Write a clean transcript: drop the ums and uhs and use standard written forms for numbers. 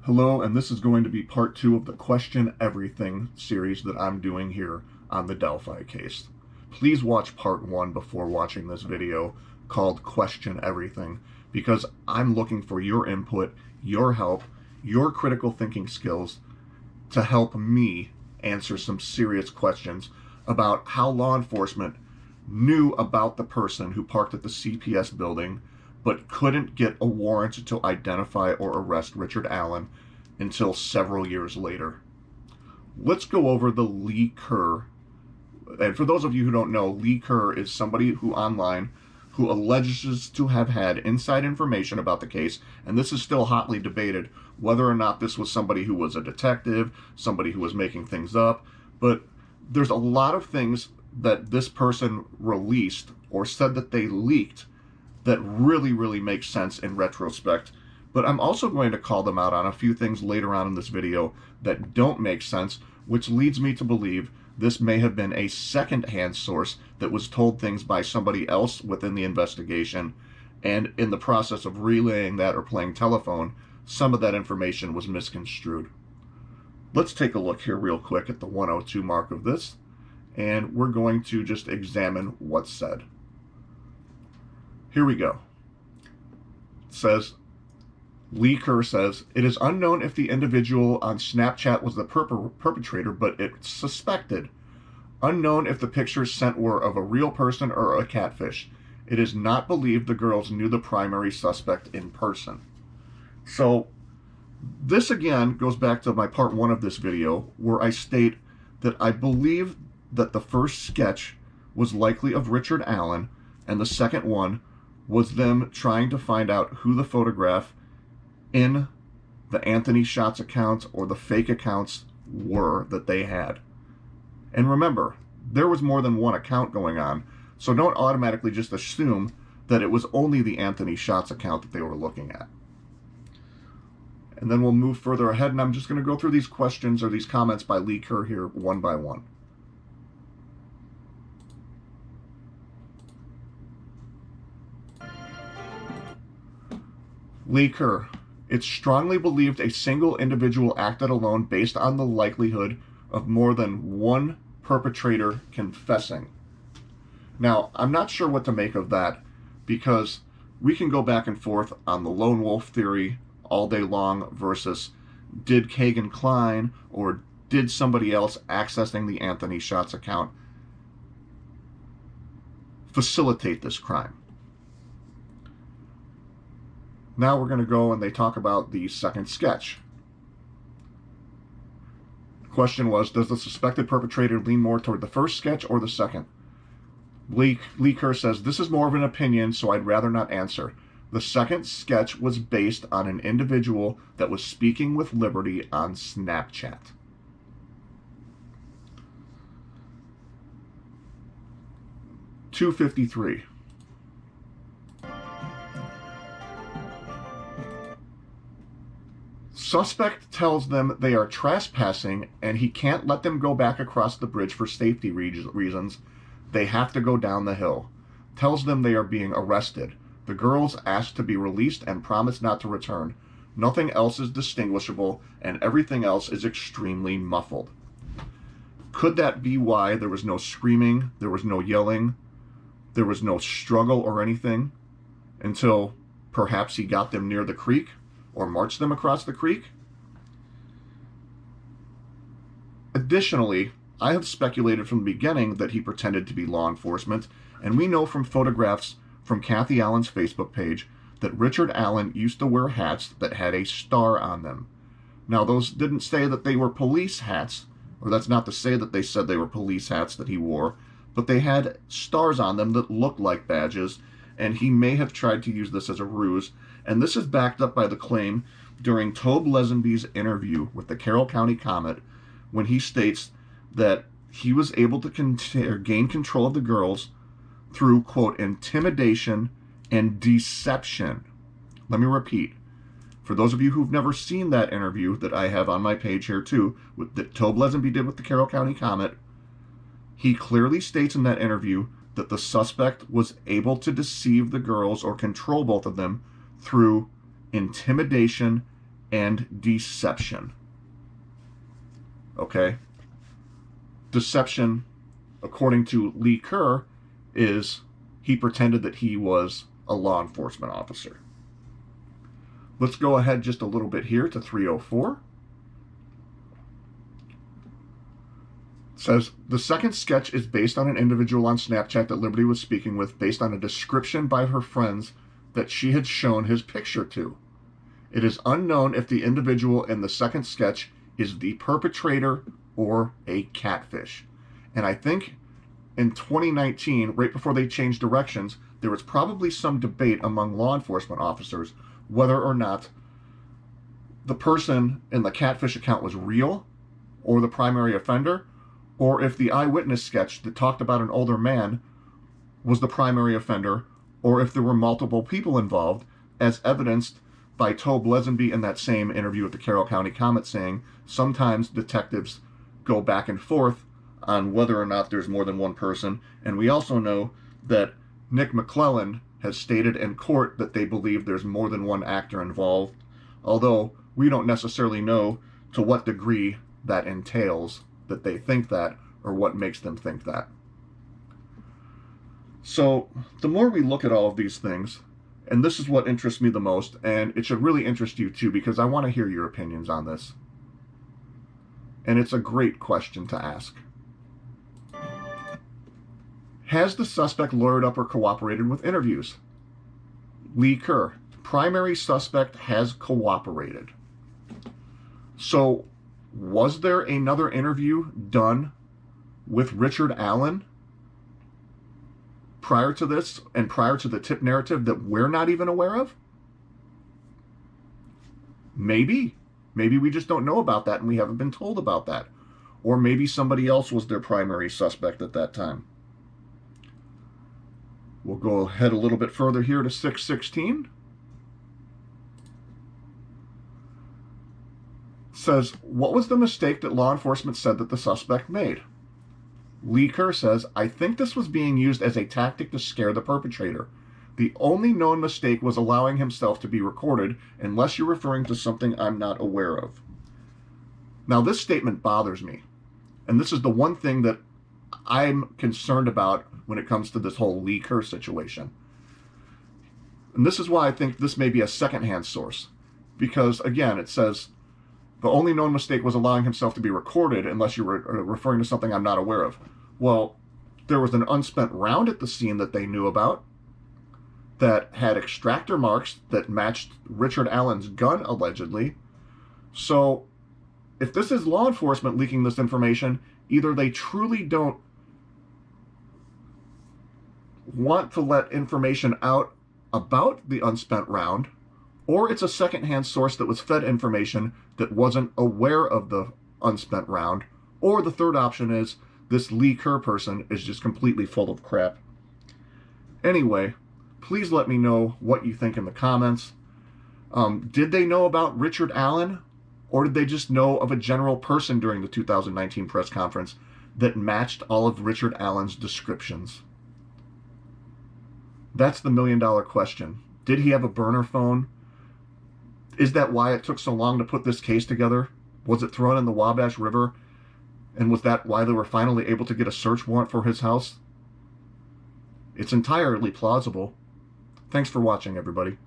Hello, and this is going to be part 2 of the Question Everything series that I'm doing here on the Delphi case. Please watch part 1 before watching this video called Question Everything, because I'm looking for your input, your help, your critical thinking skills to help me answer some serious questions about how law enforcement knew about the person who parked at the CPS building but couldn't get a warrant to identify or arrest Richard Allen until several years later. Let's go over the Leigh Kerr. And for those of you who don't know, Leigh Kerr is somebody who alleges to have had inside information about the case, and this is still hotly debated whether or not this was somebody who was a detective, somebody who was making things up, but there's a lot of things that this person released or said that they leaked that really makes sense in retrospect. But I'm also going to call them out on a few things later on in this video that don't make sense, which leads me to believe this may have been a second-hand source that was told things by somebody else within the investigation, and in the process of relaying that or playing telephone, some of that information was misconstrued. Let's take a look here real quick at the 102 mark of this, and we're going to just examine what's said. Here we go. It says, Leigh Kerr says, it is unknown if the individual on Snapchat was the perpetrator, but it's suspected. Unknown if the pictures sent were of a real person or a catfish. It is not believed the girls knew the primary suspect in person. So this again goes back to my part 1 of this video, where I state that I believe that the first sketch was likely of Richard Allen, and the second one was them trying to find out who the photograph in the Anthony Shots account or the fake accounts were that they had. And remember, there was more than one account going on, so don't automatically just assume that it was only the Anthony Shots account that they were looking at. And then we'll move further ahead, and I'm just going to go through these questions or these comments by Leigh Kerr here one by one. Leigh Kerr, it's strongly believed a single individual acted alone based on the likelihood of more than one perpetrator confessing. Now, I'm not sure what to make of that, because we can go back and forth on the lone wolf theory all day long versus did Kagan Klein or did somebody else accessing the Anthony Shots account facilitate this crime. Now we're going to go and they talk about the second sketch. The question was, does the suspected perpetrator lean more toward the first sketch or the second? Leigh Kerr says, this is more of an opinion, so I'd rather not answer. The second sketch was based on an individual that was speaking with Liberty on Snapchat. .253. Suspect tells them they are trespassing and he can't let them go back across the bridge for safety reasons. They have to go down the hill. Tells them they are being arrested. The girls ask to be released and promise not to return. Nothing else is distinguishable and everything else is extremely muffled. Could that be why there was no screaming, there was no yelling, there was no struggle or anything until perhaps he got them near the creek or marched them across the creek? Additionally, I have speculated from the beginning that he pretended to be law enforcement, and we know from photographs from Kathy Allen's Facebook page that Richard Allen used to wear hats that had a star on them. Now, those didn't say that they were police hats, or that's not to say that they said they were police hats that he wore, but they had stars on them that looked like badges, and he may have tried to use this as a ruse. And this is backed up by the claim during Tobe Lesenby's interview with the Carroll County Comet, when he states that he was able to gain control of the girls through, quote, intimidation and deception. Let me repeat. For those of you who've never seen that interview that I have on my page here too, that Tobe Lesenby did with the Carroll County Comet, he clearly states in that interview that the suspect was able to deceive the girls or control both of them through intimidation and deception. Okay? Deception, according to Leigh Kerr, is he pretended that he was a law enforcement officer. Let's go ahead just a little bit here to 304. It says, the second sketch is based on an individual on Snapchat that Liberty was speaking with based on a description by her friends that she had shown his picture to. It is unknown if the individual in the second sketch is the perpetrator or a catfish. And I think in 2019, right before they changed directions, there was probably some debate among law enforcement officers whether or not the person in the catfish account was real or the primary offender, or if the eyewitness sketch that talked about an older man was the primary offender, or if there were multiple people involved, as evidenced by Tobe Lesenby in that same interview with the Carroll County Comet, saying sometimes detectives go back and forth on whether or not there's more than one person. And we also know that Nick McClellan has stated in court that they believe there's more than one actor involved, although we don't necessarily know to what degree that entails, that they think that, or what makes them think that. So the more we look at all of these things, and this is what interests me the most, and it should really interest you too, because I want to hear your opinions on this. And it's a great question to ask. Has the suspect lawyered up or cooperated with interviews? Leigh Kerr, primary suspect has cooperated. So, was there another interview done with Richard Allen prior to this and prior to the tip narrative that we're not even aware of? Maybe. Maybe we just don't know about that and we haven't been told about that. Or maybe somebody else was their primary suspect at that time. We'll go ahead a little bit further here to 616. Says, what was the mistake that law enforcement said that the suspect made? Leigh Kerr says, I think this was being used as a tactic to scare the perpetrator. The only known mistake was allowing himself to be recorded, unless you're referring to something I'm not aware of. Now, this statement bothers me. And this is the one thing that I'm concerned about when it comes to this whole Leigh Kerr situation. And this is why I think this may be a secondhand source. Because, again, it says, the only known mistake was allowing himself to be recorded, unless you're referring to something I'm not aware of. Well, there was an unspent round at the scene that they knew about that had extractor marks that matched Richard Allen's gun, allegedly. So, if this is law enforcement leaking this information, either they truly don't want to let information out about the unspent round, or it's a secondhand source that was fed information that wasn't aware of the unspent round, or the third option is this Leigh Kerr person is just completely full of crap. Anyway, please let me know what you think in the comments. Did they know about Richard Allen, or did they just know of a general person during the 2019 press conference that matched all of Richard Allen's descriptions? That's the million-dollar question. Did he have a burner phone? Is that why it took so long to put this case together? Was it thrown in the Wabash River? And was that why they were finally able to get a search warrant for his house? It's entirely plausible. Thanks for watching, everybody.